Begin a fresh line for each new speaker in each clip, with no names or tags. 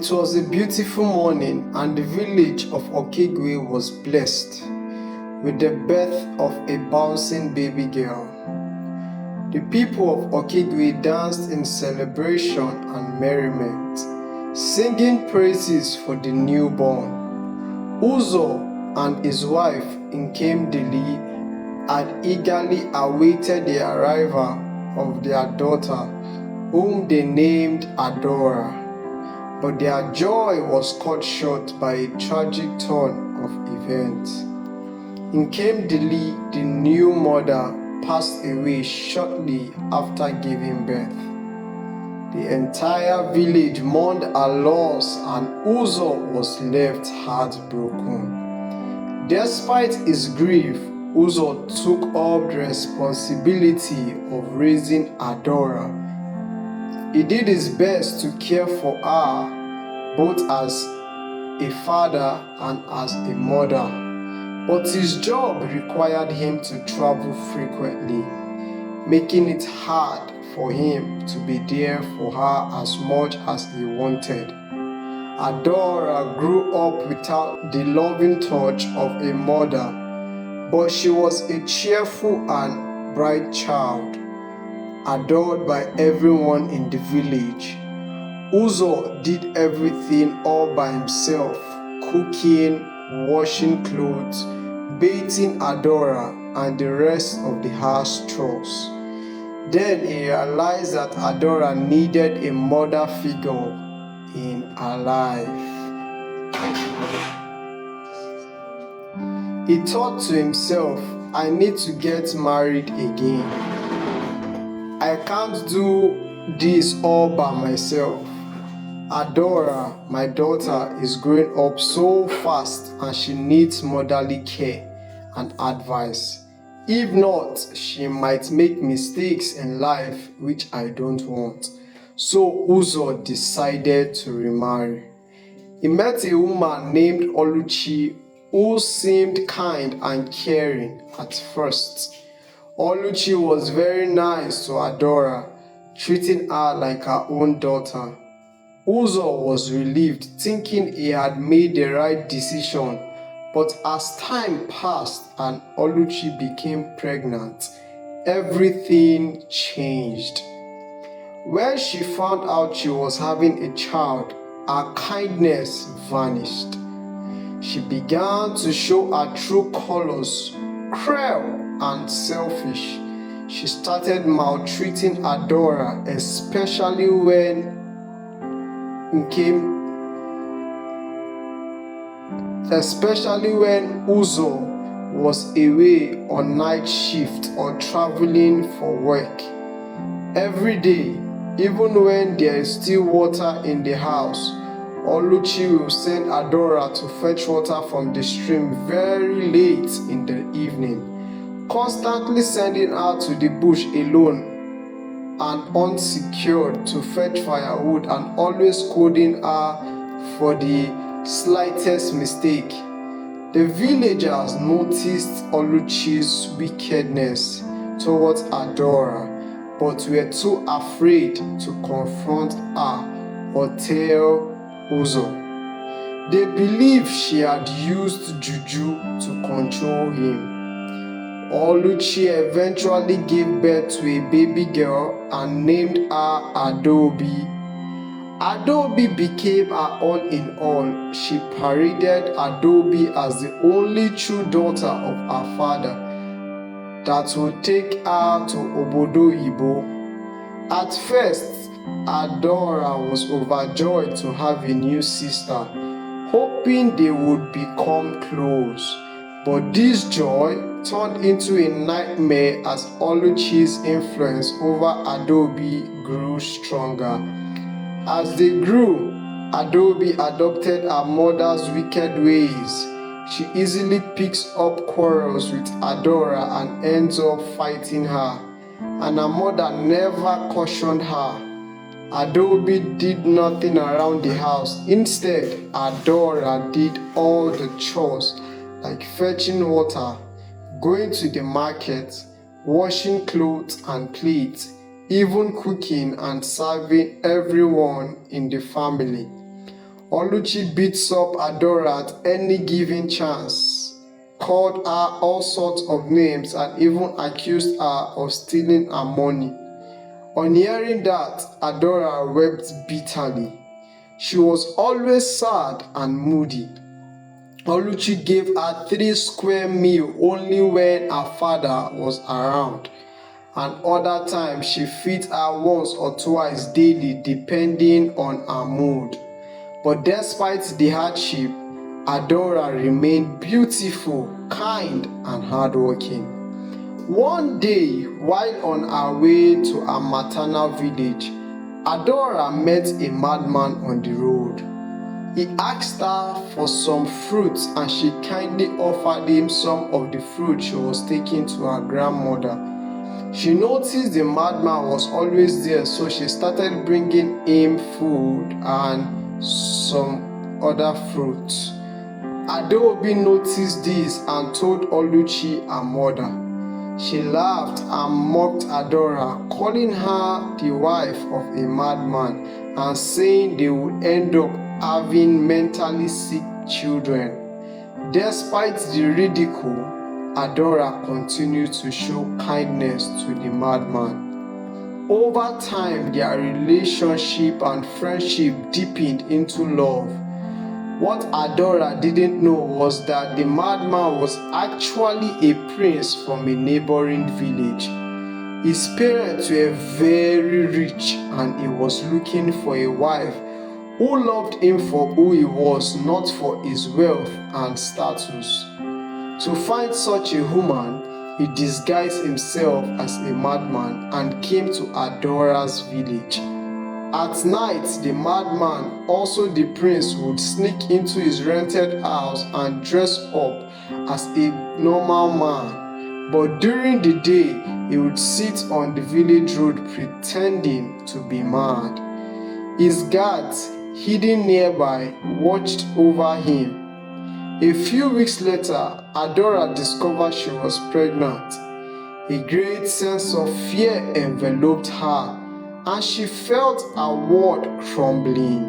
It was a beautiful morning, and the village of Okigwe was blessed with the birth of a bouncing baby girl. The people of Okigwe danced in celebration and merriment, singing praises for the newborn. Uzo and his wife Nkemdili had eagerly awaited the arrival of their daughter, whom they named Adora. But their joy was cut short by a tragic turn of events. Nkemdili, the new mother, passed away shortly after giving birth. The entire village mourned her loss, and Uzo was left heartbroken. Despite his grief, Uzo took up the responsibility of raising Adora. He did his best to care for her, both as a father and as a mother. But his job required him to travel frequently, making it hard for him to be there for her as much as he wanted. Adora grew up without the loving touch of a mother, but she was a cheerful and bright child, adored by everyone in the village. Uzo did everything all by himself, cooking, washing clothes, bathing Adora, and the rest of the house chores. Then he realized that Adora needed a mother figure in her life. He thought to himself, I need to get married again. I can't do this all by myself. Adora, my daughter, is growing up so fast and she needs motherly care and advice. If not, she might make mistakes in life which I don't want. So Uzo decided to remarry. He met a woman named Oluchi who seemed kind and caring at first. Oluchi was very nice to Adora, treating her like her own daughter. Uzo was relieved, thinking he had made the right decision, but as time passed and Oluchi became pregnant, everything changed. When she found out she was having a child, her kindness vanished. She began to show her true colors, cruel and selfish. She started maltreating Adora, especially when Uzo was away on night shift or traveling for work. Every day, even when there is still water in the house, Oluchi will send Adora to fetch water from the stream very late in the evening, constantly sending her to the bush alone and unsecured to fetch firewood, and always scolding her for the slightest mistake. The villagers noticed Oluchi's wickedness towards Adora, but were too afraid to confront her or tell Uzo. They believed she had used juju to control him. Oluchi eventually gave birth to a baby girl and named her Adobe. Adobe became her all in all. She paraded Adobe as the only true daughter of her father that would take her to Obodo Ibo. At first, Adora was overjoyed to have a new sister, hoping they would become close. But this joy turned into a nightmare as Oluchi's influence over Adobe grew stronger. As they grew, Adobe adopted her mother's wicked ways. She easily picks up quarrels with Adora and ends up fighting her, and her mother never cautioned her. Adobe did nothing around the house. Instead, Adora did all the chores like fetching water, going to the market, washing clothes and plates, even cooking and serving everyone in the family. Oluchi beats up Adora at any given chance, called her all sorts of names, and even accused her of stealing her money. On hearing that, Adora wept bitterly. She was always sad and moody. Oluchi gave her 3 square meal only when her father was around, and other times she feeds her once or twice daily depending on her mood. But despite the hardship, Adora remained beautiful, kind, and hardworking. One day, while on her way to her maternal village, Adora met a madman on the road. He asked her for some fruit and she kindly offered him some of the fruit she was taking to her grandmother. She noticed the madman was always there, so she started bringing him food and some other fruits. Adaobi noticed this and told Oluchi, her mother. She laughed and mocked Adora, calling her the wife of a madman and saying they would end up having mentally sick children. Despite the ridicule, Adora continued to show kindness to the madman. Over time, their relationship and friendship deepened into love. What Adora didn't know was that the madman was actually a prince from a neighboring village. His parents were very rich and he was looking for a wife who loved him for who he was, not for his wealth and status. To find such a woman, he disguised himself as a madman and came to Adora's village. At night, the madman, also the prince, would sneak into his rented house and dress up as a normal man. But during the day, he would sit on the village road pretending to be mad. His guards, hidden nearby, watched over him. A few weeks later, Adora discovered she was pregnant. A great sense of fear enveloped her, and she felt her world crumbling.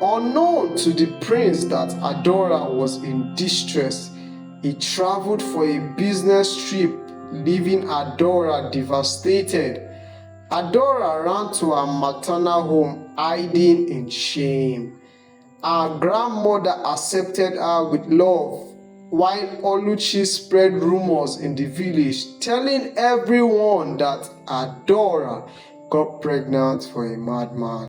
Unknown to the prince that Adora was in distress, he traveled for a business trip, leaving Adora devastated. Adora ran to her maternal home, hiding in shame. Her grandmother accepted her with love, while Oluchi spread rumors in the village, telling everyone that Adora got pregnant for a madman.